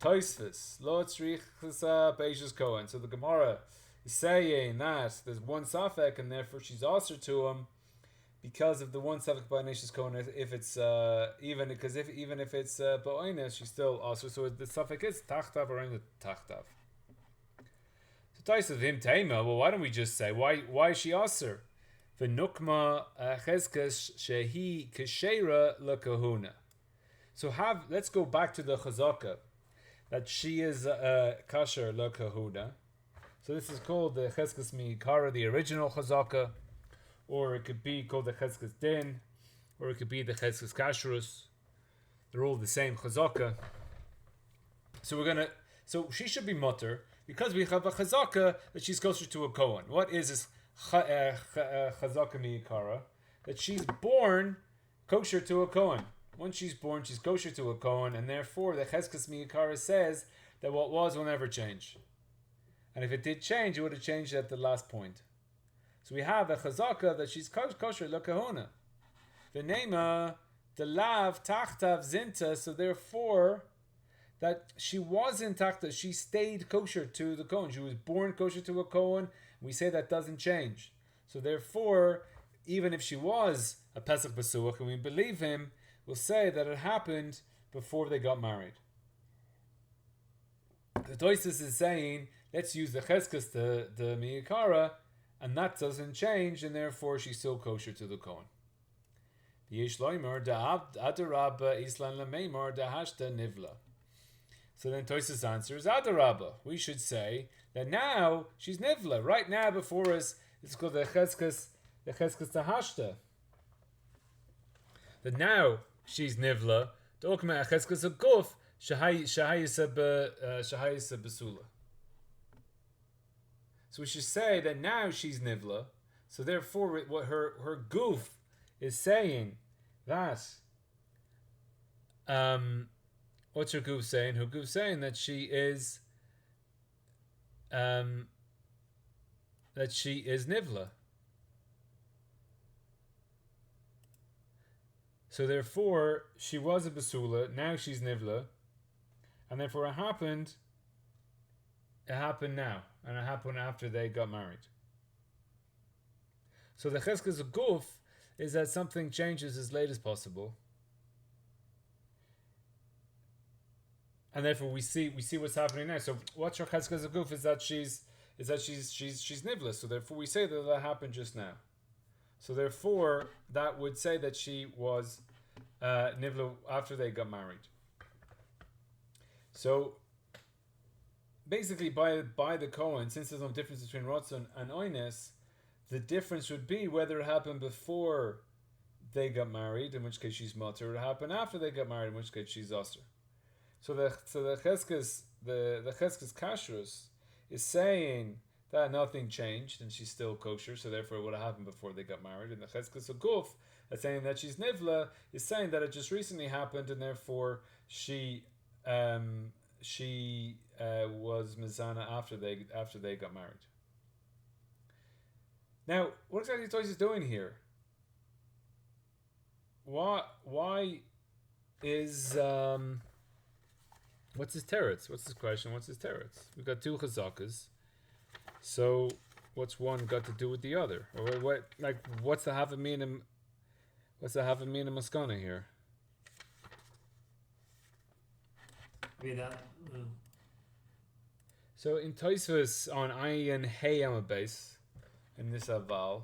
Tosfot, lo צריכא באשת Cohen. So the Gemara is saying that there's one safek, and therefore she's also to him because of the one safek by Neshis Cohen. If it's even if it's ba'oines, she's still also. So the safek is tachtav or in the tachtav. So Tosfot him tema. Well, why don't we just say why is she also? V'nukma cheskas shehi keshera lekahuna. So let's go back to the chazaka that she is kasher lekahuna. So this is called the cheskas mi'ikara, the original chazaka, or it could be called the cheskas din, or it could be the cheskas kashrus. They're all the same chazaka. So she should be mutter because we have a chazaka that she's kosher to a kohen. What is this chazaka mi'ikara? That she's born kosher to a kohen. Once she's born, she's kosher to a kohen, and therefore the cheskas mi'ikara says that what was will never change. And if it did change, it would have changed at the last point. So we have a chazaka that she's kosher lekahuna. V'nema the lav tachtav zinta. So therefore, that she wasn't tachtav, she stayed kosher to the kohen. She was born kosher to a kohen. We say that doesn't change. So therefore, even if she was a pesach basuach, and we believe him, we'll say that it happened before they got married. The Tosfos is saying, let's use the cheskas, the mi'ikara, and that doesn't change, and therefore she's still kosher to the kohen. So then Tosfos answers, Adarabba. We should say that now she's nivla. Right now before us, it's called the cheskas tahashta. That now she's nivla. Dokma cheskas aguf shahayisa besula. So we should say that now she's nivla. So therefore, what her goof is saying that what's her goof saying? Her goof saying that she is nivla. So therefore, she was a basula. Now she's nivla, and therefore it happened. It happened now, and it happened after they got married. So the cheskas of guf is that something changes as late as possible, and therefore we see what's happening now. So what's her cheskas of guf is that she's nivla. So therefore we say that happened just now. So therefore that would say that she was nivla after they got married. So basically, by the kohen, since there's no difference between rotzon and oines, the difference would be whether it happened before they got married, in which case she's mutter, or it happened after they got married, in which case she's osir. So the cheskas kashrus is saying that nothing changed and she's still kosher, so therefore it would have happened before they got married. And the cheskas aguf that's saying that she's nivla is saying that it just recently happened, and therefore she was mizana after they got married. Now, what exactly is Tosfos doing here? Why is what's his teretz? What's his question? What's his teretz? We've got two chazakas. So what's one got to do with the other? Or what's the havamina? What's the havamina maskana here? So in Tosfos on Ayin Hey Amabase, in this aval,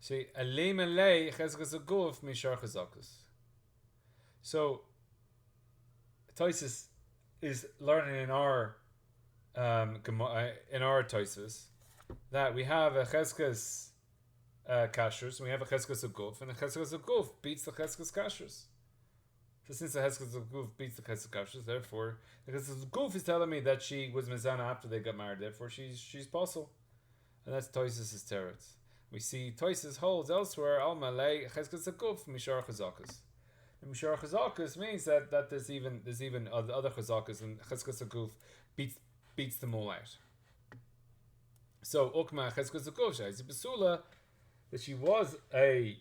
say Alem Alei Cheskas Aguf Mishar Chazakas. So Tosfos is learning in our Tosfos that we have a Cheskas kashrus, and we have a Cheskas Aguf, and the Cheskas Aguf beats the Cheskas kashrus. So since the Cheskas Aguf beats the Cheskas kashrus, therefore the Cheskas Aguf is telling me that she was mizana after they got married. Therefore she's possible, and that's Tosfos' teretz. We see Tosfos holds elsewhere al malei Cheskas Aguf mishar chazakas. And mishar chazakas means that there's even other chazakas, and Cheskas Aguf beats them all out. So ukma Cheskas Aguf shayz besula, that she was a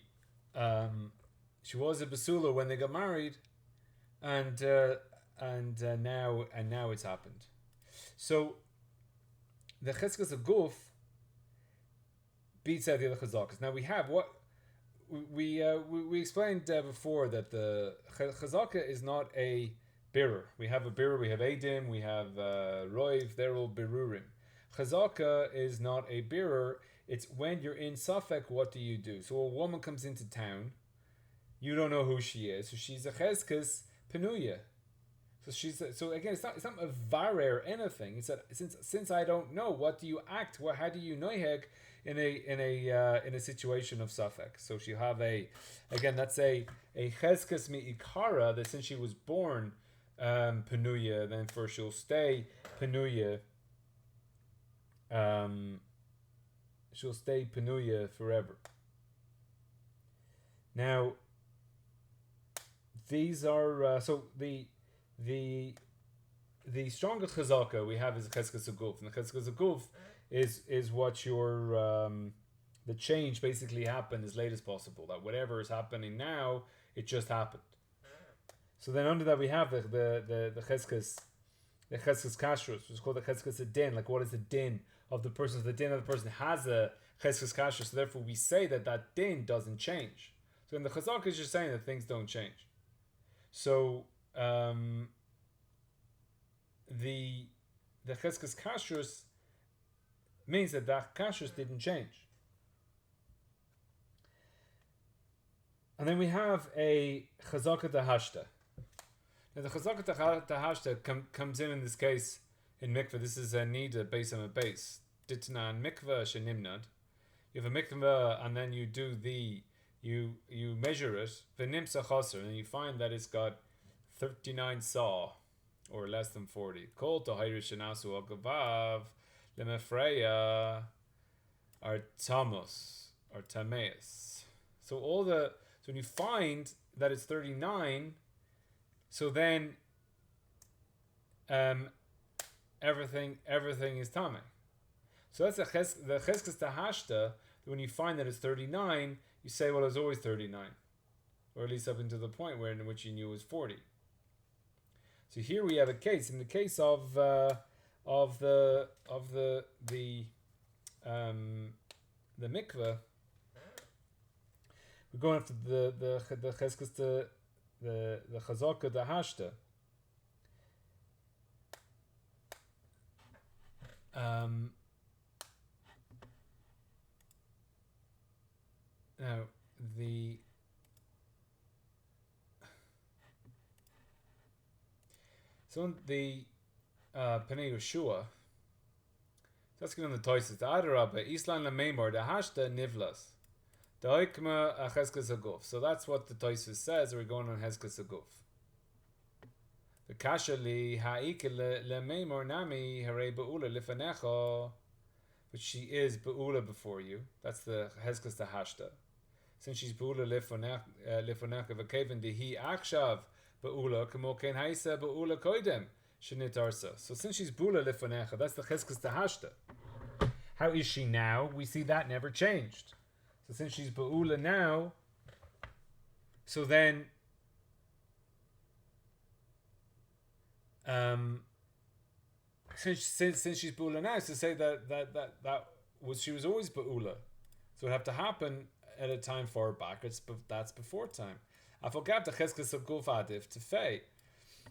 basula when they got married, and now it's happened. So the cheskes of guf beats out the other chazakas. Now we have what we explained before, that the chazaka is not a birur. We have a birur, we have edim, we have roiv. They're all birurim. Chazaka is not a birur. It's when you're in Safek, what do you do? So a woman comes into town, you don't know who she is, so she's a cheskes penuya. So again, it's not a varer anything. It's that since I don't know, what do you act? How do you noiheg in a situation of Safek? So she have that's a cheskes mi'ikara, that since she was born penuya, then first she'll stay penuya. She'll stay penuya forever. Now, these are the strongest chazaka we have is the cheskes aguf, and the cheskes aguf is what your the change basically happened as late as possible. That whatever is happening now, it just happened. So then under that we have the cheskes kashrus, which is called the cheskes din. Like, what is the din of the person? The din of the person has a cheskes kashrus, so therefore we say that din doesn't change. So in the chazaka is just saying that things don't change. So the cheskes kashrus means that kashrus didn't change. And then we have a chazaka dahashta. Now the chazaka dahashta comes in this case in mikveh. This is a nida based on a base. Ditnan mikveh shenimnad. You have a mikveh and then you do you measure it, v'nimsa chaser, and you find that it's got 39 saw, or less than 40. Kol tohayrish shenasu agavav lemefreya are tamos, or tameus. So when you find that it's 39, so then everything is tame. So that's the cheskes tahashta. When you find that it's 39, you say, well, it's always 39, or at least up until the point in which you knew it was 40. So here we have a case. In the case of the mikveh, we're going after the cheskes the chazaka the hashta. Now the Pnei Yehושע, that's going on the Tosfot. The Adarabba Islan LaMeimor the Hashta Nivlas the Oikma Cheskes Aguf. So that's what the Tosfot says. We're going on Cheskes Aguf. The Kasha li Ha'ikil LaMeimor Nami Hare Be'ula Lifanecha, but she is Be'ula before you. That's the Cheskes the Hashta. Since she's Be'ula Lifanecha V'Kevin Dihi Akshav Be'ula Kamo Ken Haisa Be'ula Koidem Shenit Arsa. So since she's Be'ula Lifanecha, that's the Cheskes the Hashta. How is she now? We see that never changed. So since she's Be'ula now, so then since she's Be'ula now, to say that was she was always Be'ula. So it would have to happen at a time far back. That's before time. I forgot the cheskes of guf adif to fei.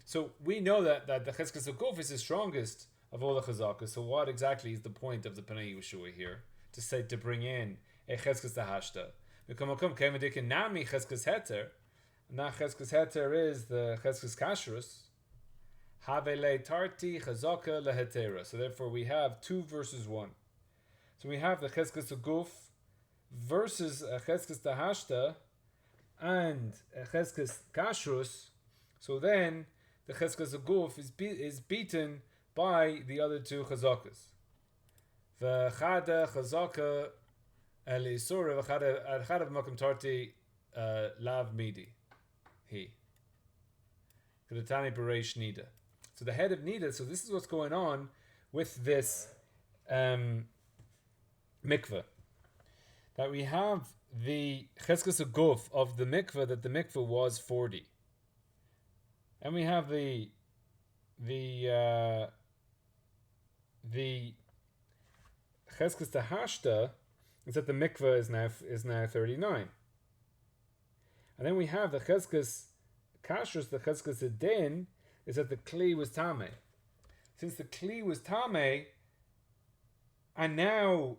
So we know that the cheskes of guf is the strongest of all the chazakas. So what exactly is the point of the Pnei Yehושע here? To bring in a cheskes tahashta. Nami cheskes heter. And that cheskes heter is the cheskes kashrus. Havele tarti chazaka lehetera. So therefore we have 2 versus 1. So we have the cheskes of guf versus a cheskes tahashta and a cheskes kashrus. So then the cheskes of guf is beaten by the other 2 chazakas. V'chada chazaka elisura v'chada v'makom tarti lav midi he k'datani b'reish nida. So the head of nida. So this is what's going on with this mikveh. That we have the cheskes of guf of the mikveh, that the mikveh was 40. And we have the the cheskes tahashta is that the mikveh is now 39, and then we have the cheskes kashrus, the cheskes adin, is that the kli was tameh. Since the kli was tameh, and now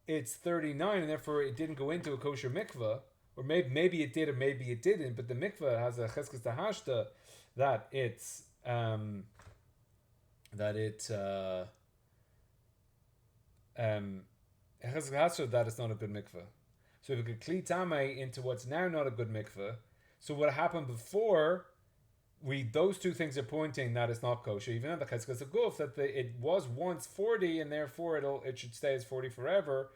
it's 39, and therefore it didn't go into a kosher mikveh, or maybe it did, or maybe it didn't. But the mikveh has a cheskes tahashta that it's cheskes tahashta that it's not a good mikveh. So if we could kli tameh into what's now not a good mikveh, so what happened before? Those two things are pointing that it's not kosher. Even at the cheskes aguf, that it was once 40, and therefore it should stay as 40 forever.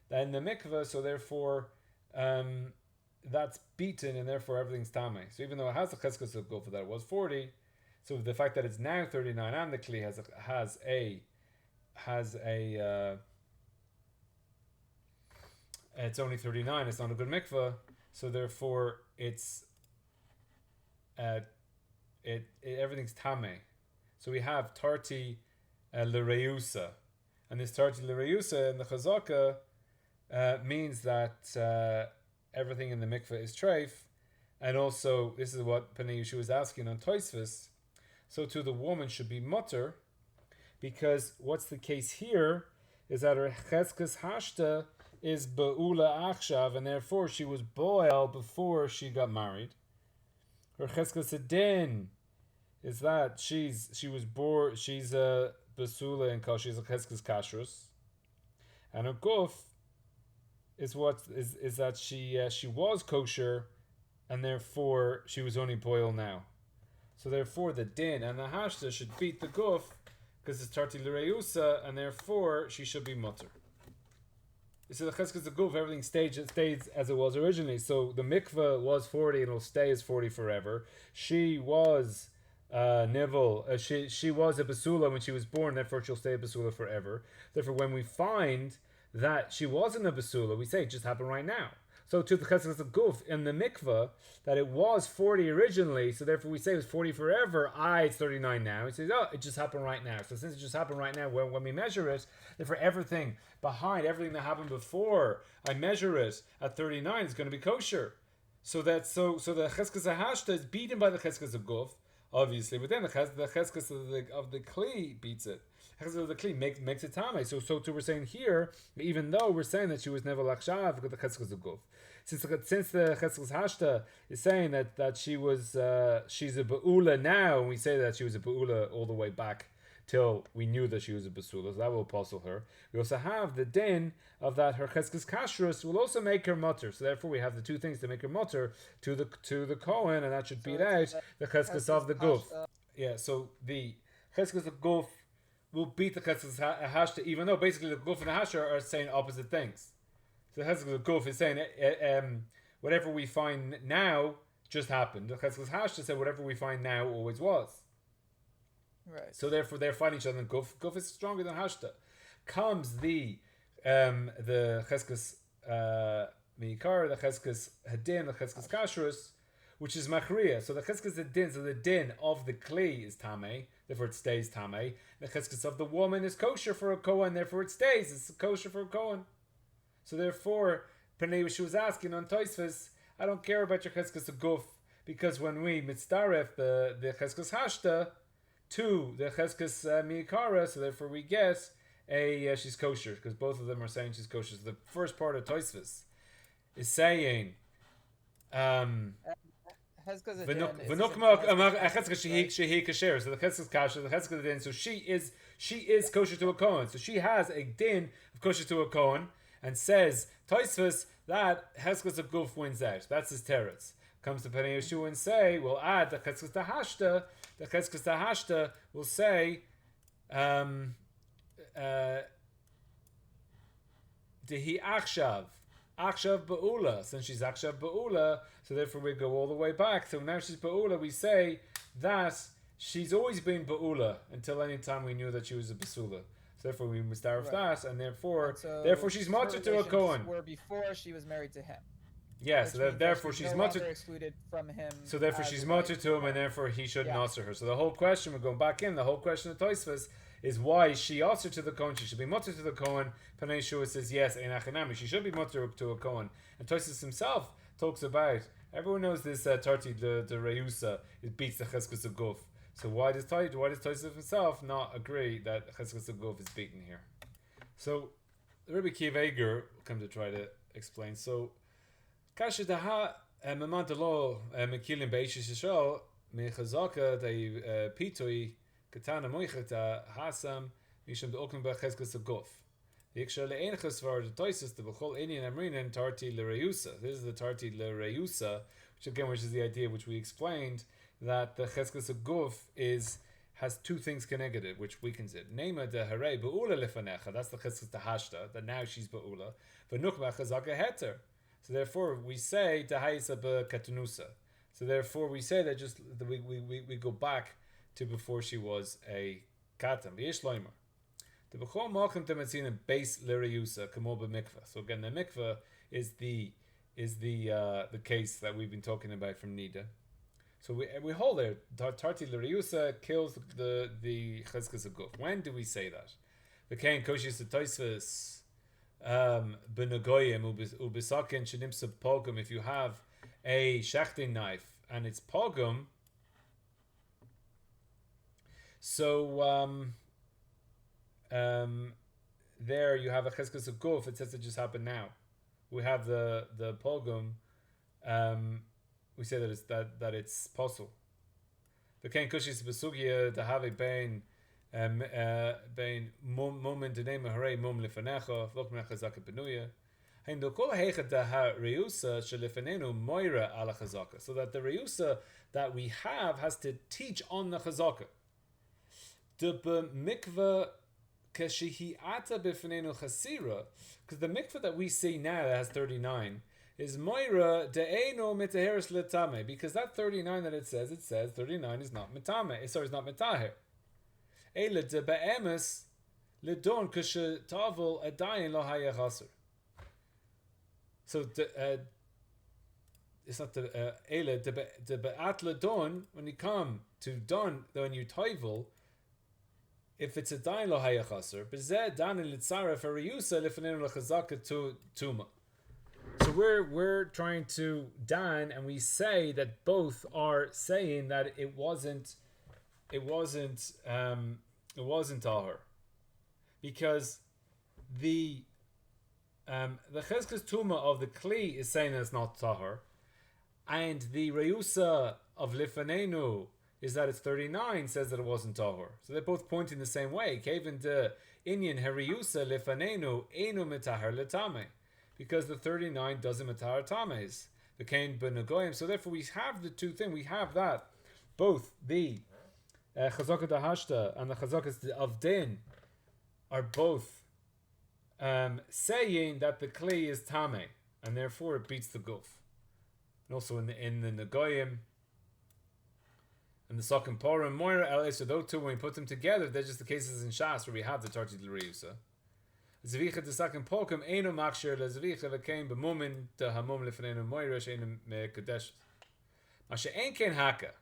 Then the mikveh, so therefore that's beaten, and therefore everything's tameh. So even though it has the cheskes aguf that it was 40, so the fact that it's now 39 and the kli has a it's only 39. It's not a good mikveh. So therefore it's everything's tameh. So we have tarti l'reusa, and this tarti l'reusa in the chazaka means that everything in the mikveh is treif, and also this is what Pnei Yeshua was asking on Tosfot. So too the woman should be mutter, because what's the case here is that her cheskes hashta is be'ula achshav, and therefore she was boil before she got married. Her cheskes adin is that she was born, she's a basula and kosher, she's a cheskes kashrus, and her guf is that she was kosher, and therefore she was only boil now. So therefore the din and the hashta should beat the guf because it's tarti l'reusa, and therefore she should be mutter. So the cheskes aguf, everything stays as it was originally. So the mikveh was 40 and it'll stay as 40 forever. She was nivel. She was a basula when she was born, therefore she'll stay a basula forever. Therefore, when we find that she wasn't a basula, we say it just happened right now. So to the cheskes aguf in the mikveh, that it was 40 originally, so therefore we say it was 40 forever, it's 39 now. He says, it just happened right now. So since it just happened right now, when we measure it, therefore everything behind, everything that happened before I measure it at 39 is going to be kosher. So the cheskes hashta is beaten by the cheskes aguf, obviously, but then the cheskes of the kli beats it. Cheskes of the kli makes it tameh. So too we're saying here, even though we're saying that she was never lakshav with the cheskes aguf, since the cheskes hashta is saying that she was she's a beula now, and we say that she was a beula all the way back till we knew that she was a basula, so that will apostle her. We also have the din of that her cheskes kashrus will also make her mutter. So therefore we have the two things to make her mutter to the Kohen, and that should beat out the cheskes of the guf. Yeah, so the cheskes of guf will beat the cheskes hashta, even though basically the guf and the hashta are saying opposite things. So the cheskes of guf is saying whatever we find now just happened. The cheskes hashta said whatever we find now always was. Right. So therefore they're fighting each other, and guf is stronger than hashta. Comes the cheskes meikar, the cheskes hadin, the cheskes kashrus, which is machriya. So the cheskes hadin, so the din of the kli is tameh, therefore it stays tameh. The cheskes of the woman is kosher for a kohen, therefore it stays. It's kosher for a kohen. So therefore, Pnei Yeshua was asking on Tosfot, I don't care about your cheskes of guf, because when we mitzdaref the cheskes hashta to the cheskes miikara, so therefore we get she's kosher, because both of them are saying she's kosher. So the first part of Tosfos is saying Cheskes shehi kasher. So the cheskes kasher, the cheskes din. So she is kosher to a kohen. So she has a din of kosher to a kohen, and says Tosfos that cheskes of guf wins out. That's his teretz. Comes to Pnei Yeshua and say, we'll add the cheskes tahashta. The cheskes tahashta will say, Dehi achshav be'ula. Since she's achshav be'ula, so therefore we go all the way back. So now she's be'ula, we say that she's always been be'ula until any time we knew that she was a basula. So therefore we must start with that, and therefore she's mutter to a kohen. Were before she was married to him. Yeah, which so means that therefore she's she's no mutter. longer excluded from him. So therefore as she's a mutter wife. to him, and therefore he shouldn't Yeah. answer her. So the whole question, we're going back in, the whole question of Tosfot is why she answered to the Kohen. She should be mutter to the Kohen. Panei Shua says yes, in Achanami. She should be mutter to a Kohen. And Tosfot himself talks about, everyone knows this Tarti the Reusa, it beats the Cheskes of Guf. So why does Tosfot himself not agree that Cheskes of Guf is beaten here? So Rabbi Akiva Iger come to try to explain. So Kasha daha memantalo mekilim beishish Yisrael mechazaka de pitoi katana moichata hasam mishum de oknum becheskes aguf. The ikshar le'enchas var the toises the bechol Indian amrinen tarti lereusa. This is the tarti lereusa, which is the idea which we explained, that the cheskes aguf has two things connected, which weakens it. Nema de hare be'ula lefanecha. That's the cheskes tahashta, that now she's be'ula. V'nukma chazaka heter. So therefore, we say Tahaisa Katanusa. So therefore, we say that just we go back to before she was a Katan. V'yishloimer. The B'chol Malchim Tematzina base Lireusa Kamo Mikvah. So again, the mikvah is the case that we've been talking about from Nida. So we hold there. Tarti Lireusa kills the Cheskes Aguf. When do we say that? The Kain Koshis Tosfos. Benagoyim ubisakin shenimsa pogum. If you have a shechting knife and it's pogum, so there you have a cheskes of guf. It says it just happened now. We have the pogum. We say that it's possible. The kain kushis besugia to have a bain. Bein moment the name hare mom lefanecha vok mechazaka benuya and the kol hechet da reusa shelefanenu moira ala chazaka, so that the reusa that we have has to teach on the chazaka. The mikvah keshihi ata befnenu chasira, because the mikvah that we see now that has 39 is moira de'eno mitaheres letame, because that 39 that it says 39 is not mitame. Sorry, it's not mitaher. Eile de be'emes ledon kushe tavel adayin lo hayachaser. So it's not the eile de be'at ledon, when you come to don, when you tavel, if it's a dayin lo hayachaser, bezeh dan in litzara for reusa lefenenu lechazaka to tuma. So we're trying to dan, and we say that both are saying that it wasn't tahor, because the cheskes tuma of the kli is saying that it's not tahor, and the reusa of lifanenu is that it's 39 says that it wasn't tahor. So they're both pointing the same way. Kevin de inyan heriusa lifanenu enu mitahar letame, because the 39 doesn't mitahar tames. The kain benagoyim. So therefore we have the two things. We have that both the Chazaka Dahashta and the Chazakas of Din are both saying that the Kli is Tame, and therefore it beats the Guf. And also in the Nagoyim and the Sakim Porim, Moira El Esher, those two, when we put them together, they're just the cases in Shas where we have the Tarti L'Reusa. Zvicha the Sakim Pokim, Eino Machshir, Le Zvicha V'kein B'mumin, De Hamum L'Fenenu Moira, She'enim Me'Kadesh. Masha Ein Ken Haka.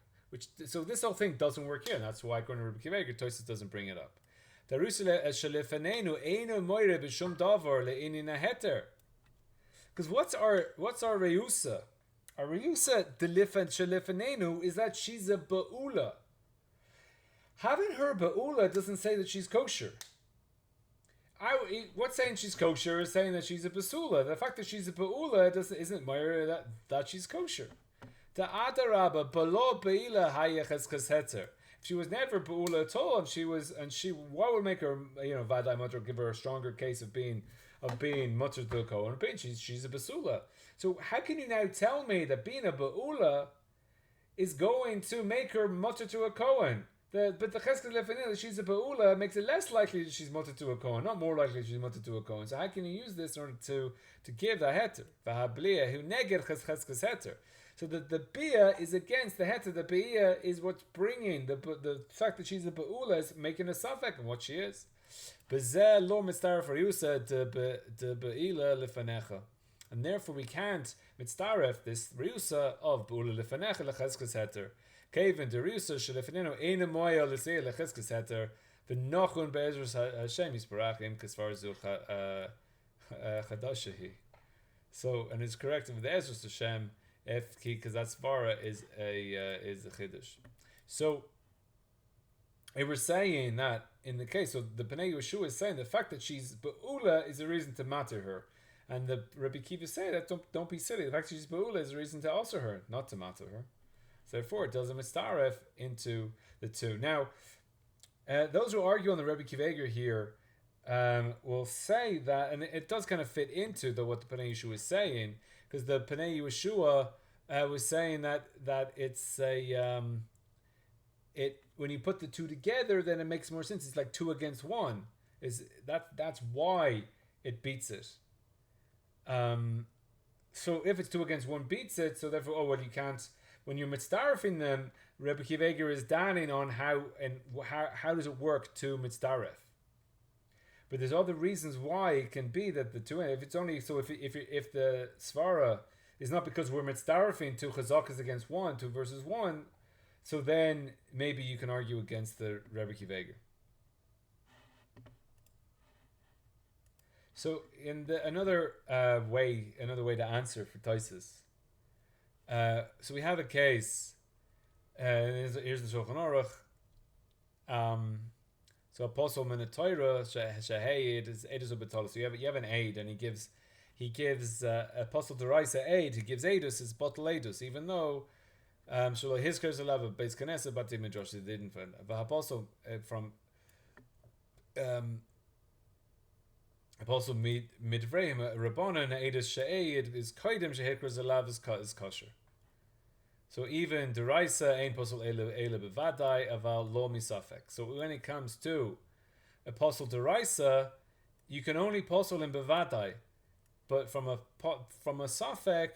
So this whole thing doesn't work here, and that's why according to Rabbi Akiva Iger, Tosfot doesn't bring it up. Because what's our reusa? Our reusa shelefanenu is that she's a ba'ula. Having her ba'ula doesn't say that she's kosher. What's saying she's kosher is saying that she's a basula. The fact that she's a ba'ula isn't moira that she's kosher. The adarabba below beila hayachas heter. If she was never beula at all, what would make her, vaday mutter, give her a stronger case of being mutter to a kohen? She's a basula. So how can you now tell me that being a beula is going to make her mutter to a kohen? But the cheskes lefanil, she's a beula, makes it less likely that she's mutter to a kohen, not more likely that she's mutter to a kohen. So how can you use this in order to give the heter? V'hablia who neger cheskes heter. So the bia is against the heter. The bia is what's bringing the fact that she's a beula is making a safek on what she is. Bezeh lo mistar for yusa de beila lefanecha. and therefore we can't mitzdaref this riusa of Be'ula Lefanecha Lecheskas Heter. Kevin the riusa Shelefenenu Eina Moya Lesei Lecheskas Heter V'nochun Be'ezrus Hashem Yisparachim Kasvar Zu Chadashahi. So, and it's correct with the Ezrus Hashem if because that svara is a chiddush. So, they were saying that in the case, so the Pnei Yeshua is saying the fact that she's Be'ula is a reason to matter her, and the Rabbi Akiva say that don't be silly. The fact that she's Be'ula is a reason to also her, not to matter her. So therefore, it does a mitzaref into the two. Now, those who argue on the Rabbi Akiva Eiger here will say that, and it does kind of fit into what the Pnei Yeshua is saying, because the Pnei Yeshua was saying that it's a when you put the two together, then it makes more sense. It's like 2 against 1. That's why it beats it. So if it's 2 against 1 beats it, so therefore, you can't. When you're mitzdarefing them, Rebbe Akiva Eiger is danning on how does it work to mitzdaref. But there's other reasons why it can be that the two. If it's only so, if the svara is not because we're mitzdarefing 2 chazakas against 1, 2 versus 1, so then maybe you can argue against the Rebbe Akiva Eiger. So in another way to answer for Taisus. So we have a case. Here's the Shulchan Aruch. So apostle Minatayra Shahayid is Eidus Ubetal. So you have an aid, and he gives apostle Deraisa aid. He gives Eidus is bottle Eidus, even though Shalom his curse will have a base Knesset, but the Midrash didn't find. But apostle from apostle Midraim Rabbanan Eidus Shahayid is Kaidem Shehikras Alav is kosher. So even Deraisa ain't apostle Ele Bevadai Aval Lo Misafek. So when it comes to apostle Deraisa, you can only apostle in Bevadai, but from a Safek,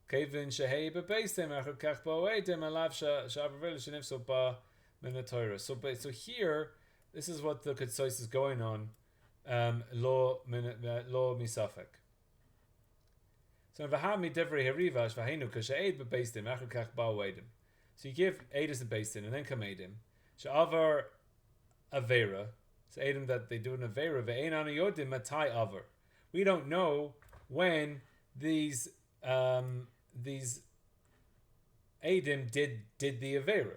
Kevin Shehei Bebeistem Achakach Boedim Alav Shavril Shenif Soba Minatoira. So here, this is what the Ktzot is going on. Lo Misafek. So v'hami devrei harivash v'heinu kashaid bebeistim achukach ba'oedim. So you give edus and beistim and then come edim. She'avar avera. So edim that they do an avera ve'ein anayodim matai avar. We don't know when these edim did the avera.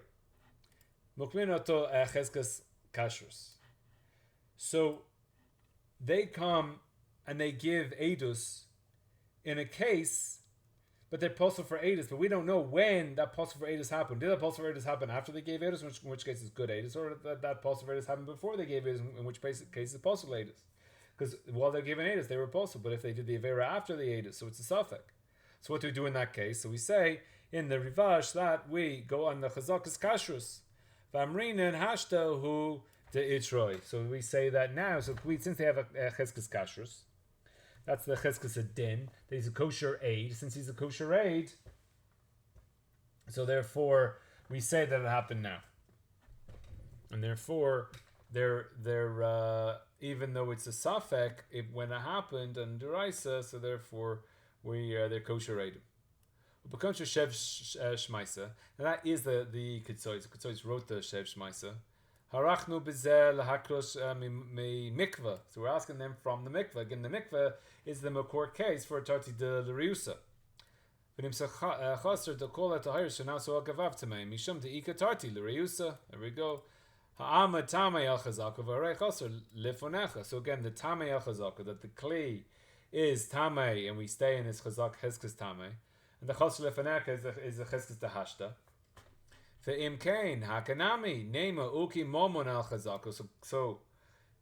Mukminato cheskas kashrus. So they come and they give edus in a case, but they're posted for Eidus, but we don't know when that posted for Eidus happened. Did that posted for Eidus happen after they gave Eidus, in which case it's good Eidus, or that posted for Eidus happened before they gave Eidus, in which case it's posted Eidus? Because while they're giving Eidus, they were posted, but if they did the Avera after the Eidus, so it's a suffix. So what do we do in that case? So we say in the Rivash that we go on the Chazakas Kashrus, Vamrina and Hashta who the Itroi. So we say that now, since they have a Cheskas Kashrus, that's the Cheskas Adin. He's a kosher aid. Since he's a kosher aid, so therefore we say that it happened now. And therefore, they're even though it's a safek, when it happened and deraisa, so therefore they're kosher aid. U'b'kosher shev shmaisa. And that is the Ktzot. The Ktzot wrote the shev shmaisa. Harachnu b'zeh lahakrosh mikvah. So we're asking them from the mikvah. Again, the mikvah is the makor case for Tarti de l'riusa. V'nimsa chaser d'kol atahir shana so agavav tamei mishum de'ika Tarti l'riusa. There we go. Ha'ama tamei al chazaka v'arei chaser lifonecha. So again, the tamei al chazaka, that the kli is tamei and we stay in his chazak heskas tamei, and the chaser lifonecha is a heskas dehashta. Ve'im kain hakanami nema uki momon al chazaka. So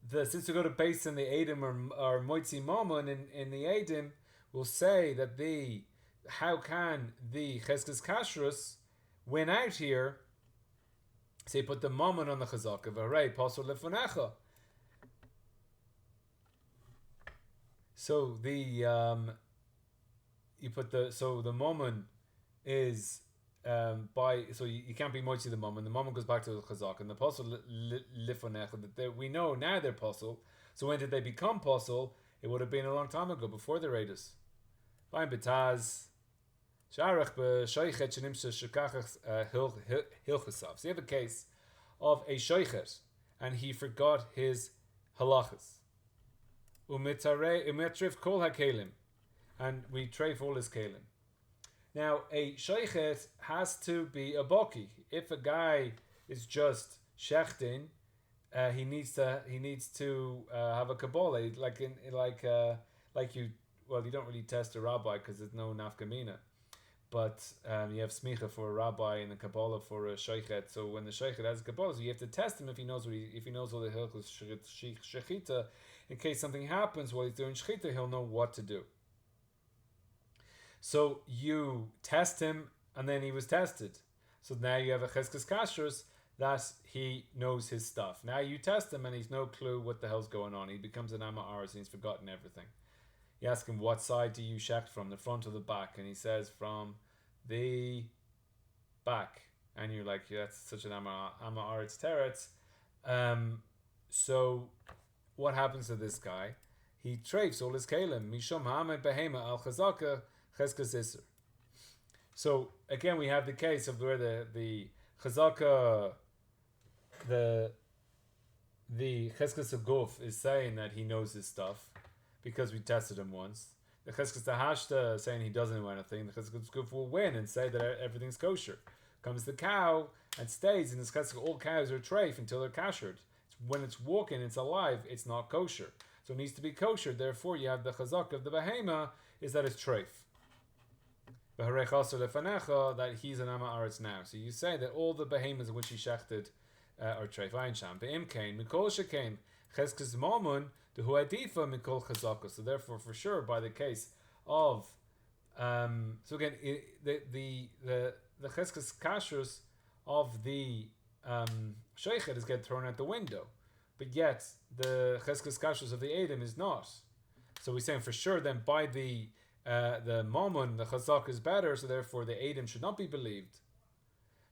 since we go to base in the Edim or moitzi momon in the Edim, we'll say that how can the cheskas kashrus win out here? Say put the momon on the chazaka v'arei pasol lefonecha. So the momon is so you can't be moitzi the moment. The moment goes back to the chazak, and the apostle lifonecha that we know now they're apostle. So when did they become apostle? It would have been a long time ago, before the Raidus. Fine betaz. Sharach b'shoichet shenimsa shekachach hilchasav. So you have a case of a shoichet, and he forgot his halachas. Umetrif kol hakelim, and we treif all his kelim. Now, a shoichet has to be a boki. If a guy is just shechtin, he needs to have a kabbalah, like you. Well, you don't really test a rabbi because there's no nafkamina, but you have smicha for a rabbi and a kabbalah for a shoichet. So when the shoichet has a kabbalah, so you have to test him if he knows all the hilchos shechita. In case something happens while he's doing shechita, he'll know what to do. So you test him, and then he was tested. So now you have a cheskes kashrus that he knows his stuff. Now you test him, and he's no clue what the hell's going on. He becomes an amma aris, and he's forgotten everything. You ask him, what side do you shecht from, the front or the back? And he says, from the back. And you're like, yeah, that's such an amma aris teretz. So what happens to this guy? He treifs all his kalim. Mishom ha'amed behema al chazaka cheskes iser. So again, we have the case of where the chazaka, the cheskes guf is saying that he knows his stuff because we tested him once. The cheskes hashta saying he doesn't know anything. The cheskes guf will win and say that everything's kosher. Comes the cow and stays in this cheskes. All cows are treif until they're kashered. When it's walking, it's alive, it's not kosher. So it needs to be kosher. Therefore, you have the chazak of the behema is that it's treif. That he's an amma aretz now. So you say that all the behemoths in which he shechted are treif. Einsham. Be'im kain, mikol shekain, cheskes mamun, the huadifa mikol chazaka. So therefore, for sure, by the case of, so again, the cheskes kashrus of the sheichet is get thrown out the window, but yet the cheskes kashrus of the edom is not. So we're saying for sure then by the mamun, the chazak is better, so therefore the edom should not be believed.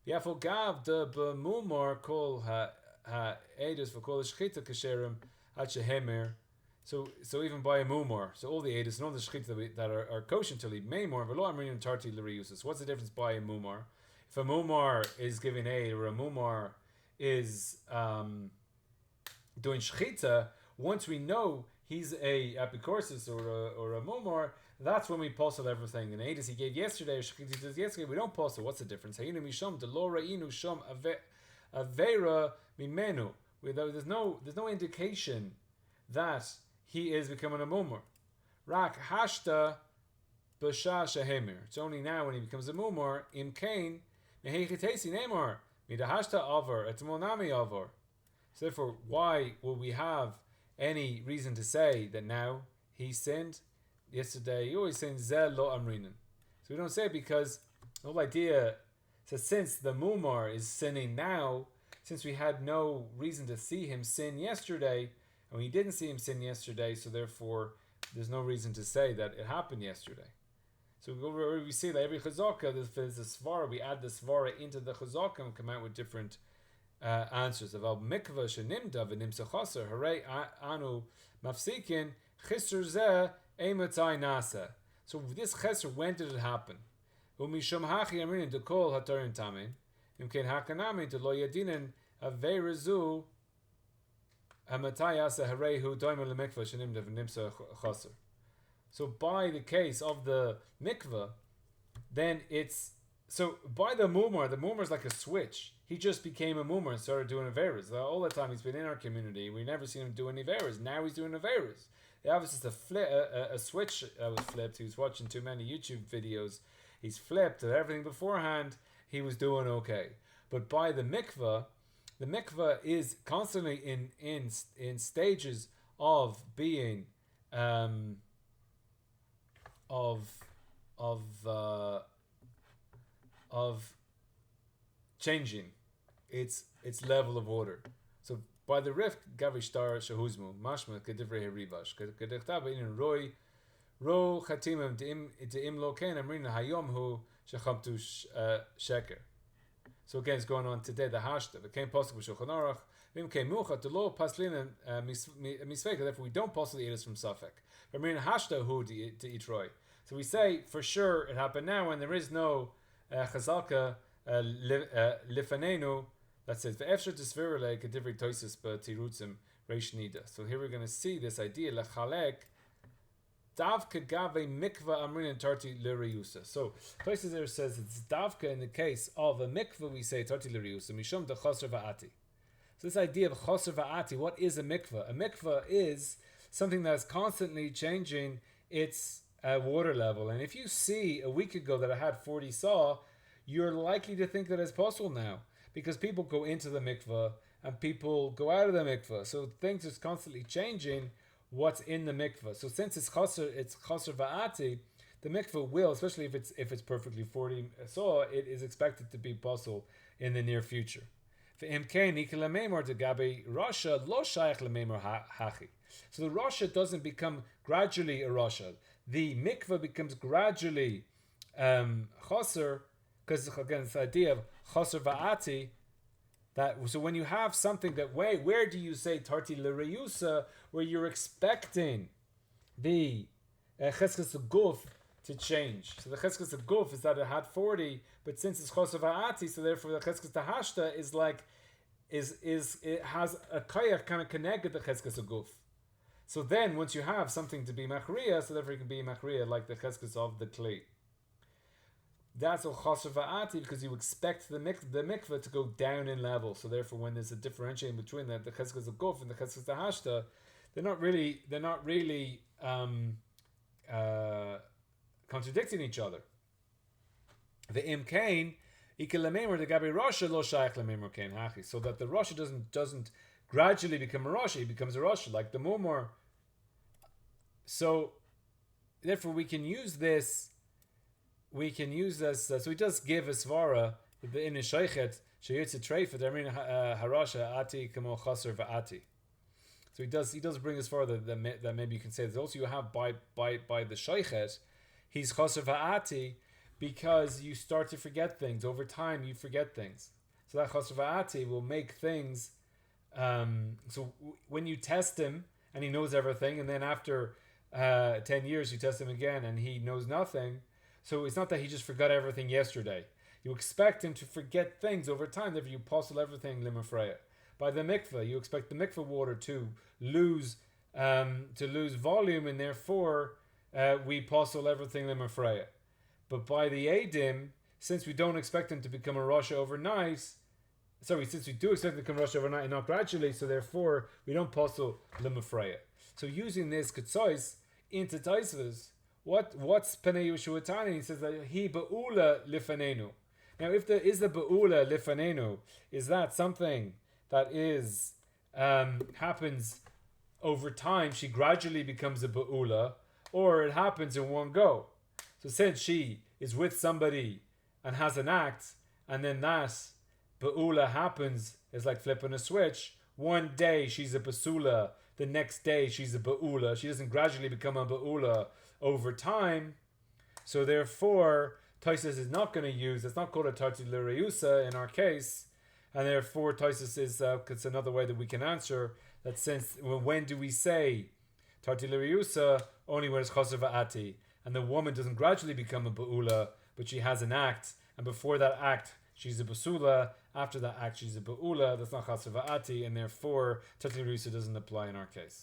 Yafol gav de b'mumar kol ha edus v'kol shechita kasherim at shehemer. So even by a mumar, so all the edus and all the shechita that are kosher until he maymor v'lo amrin tarti l'riusus. What's the difference by a mumar? If a mumar is giving aid or a mumar is doing shechita, once we know he's a apicorsis or a mumar, that's when we posel everything. And aidis he gave yesterday, or shechita he does yesterday, we don't posel. What's the difference? Hayinu mishom delora inu shom avera mimenu. There's no indication that he is becoming a mumar. Rak hashta b'sha shehemer. It's only now when he becomes a mumar im kain mehechitesi nemar midahashta avar etmonami avar. So therefore, why will we have any reason to say that now he sinned? Yesterday he always sinned zel lo amrinin. So we don't say it because the whole idea says since the mumar is sinning now, since we had no reason to see him sin yesterday, and we didn't see him sin yesterday, so therefore there's no reason to say that it happened yesterday. So we see that every chazaka, there's a svara, we add the svara into the chazaka and come out with different answers. About mikvah shenimda v'nimsa chaser, hooray anu mafsikin chisr zeh ematai nasa. So this cheser, when did it happen? Umishum hachi amrin dekol hatarin tamin, imkein hakanamin to lo yadinin aveirezu amatai asa hooray hu doimer lemikvah shenimda v'nimsa chaser. So by the case of the mikvah, then it's so by the mumar is like a switch. He just became a mumar and started doing averas. All the time he's been in our community, we never seen him do any averas. Now he's doing averas. Obviously, a switch was flipped. He was watching too many YouTube videos. He's flipped and everything beforehand. He was doing okay, but by the mikvah is constantly in stages of being of changing its level of order. So by the rif gavishtar shahuzmu mashma kedivrei herivash kedichtav in roy ro chatimim deim loken amrina hayom hu shechamtu sheker. So again, it's going on today. The hashta the came possible shulchan aruch vim came mucha to lo paslin misveka. Therefore, we don't possibly eat us from safek. Amrina hashta hu to eat roy. So we say for sure it happened now, and there is no chazalka lifanenu that says ve'efshar tisvira like a different toises but tirutzim reish nida. So here we're going to see this idea lechalek davka gave mikvah amrin tarti l'reusa. So toises there says it's davka in the case of a mikvah we say tarti l'reusa mishum de chaser va'ati. So this idea of chaser va'ati, what is a mikvah? A mikvah is something that's constantly changing its water level. And if you see a week ago that I had 40 saw, you're likely to think that it's possible now, because people go into the mikvah and people go out of the mikvah. So things are constantly changing what's in the mikvah. So since it's chaser va'ati, the mikvah will, especially if it's perfectly 40 saw, it is expected to be possible in the near future. So the Rasha doesn't become gradually a Rasha. The mikvah becomes gradually chaser, because again it's the idea of chaser va'ati. That so when you have something that way, where do you say tarti l'reusa, where you're expecting the cheskes guf to change? So the cheskes guf is that it had 40, but since it's chaser va'ati, so therefore the cheskes hashta is it has a kayach kind of connected the cheskes guf. So then, once you have something to be machriya, so therefore it can be machriya like the cheskes of the clay. That's a chaser va'ati, because you expect the mikveh to go down in level. So therefore, when there's a differentiating between the cheskes of guf and the cheskes of hashta, they're not really contradicting each other. The imkain ikelamemer the gabi rasha lo shaykh lamemer kain hachi, so that the rasha doesn't gradually become a rasha, he becomes a rasha like the mumor. So therefore we can use this. So he does give a svara in his sheichet sheyitz treifet amin harasha ati kamo chaser va'ati. So he does bring as far that maybe you can say that also you have by the sheichet he's chaser va'ati, because you start to forget things over time. You forget things, so that chaser va'ati will make things. So when you test him and he knows everything, and then after 10 years you test him again and he knows nothing. So it's not that he just forgot everything yesterday. You expect him to forget things over time. Therefore, you postle everything limafreya. By the mikveh, you expect the mikveh water to lose volume, and therefore we postle everything limafreya. But by the edim, since we don't expect him to become a rasha overnight, since we do expect him to become a rasha overnight and not gradually, so therefore we don't postle limafreya. So using this ktzos into taisvas. What's Penei Yeshua Tani? He says that he ba'ula lifanenu. Now, if there is the ba'ula lifanenu, is that something that is happens over time? She gradually becomes a ba'ula, or it happens in one go. So, since she is with somebody and has an act, and then that ba'ula happens, is like flipping a switch. One day she's a basula, the next day she's a ba'ula. She doesn't gradually become a ba'ula over time. So therefore Taisus is not going to use, it's not called a tarti l'reusa in our case, and therefore Taisus is it's another way that we can answer that, since when do we say tarti l'reusa? Only when it's chaser va'ati, and the woman doesn't gradually become a ba'ula, but she has an act, and before that act she's a basula, after that act she's a ba'ula. That's not chaser va'ati, and therefore tarti l'reusa doesn't apply in our case.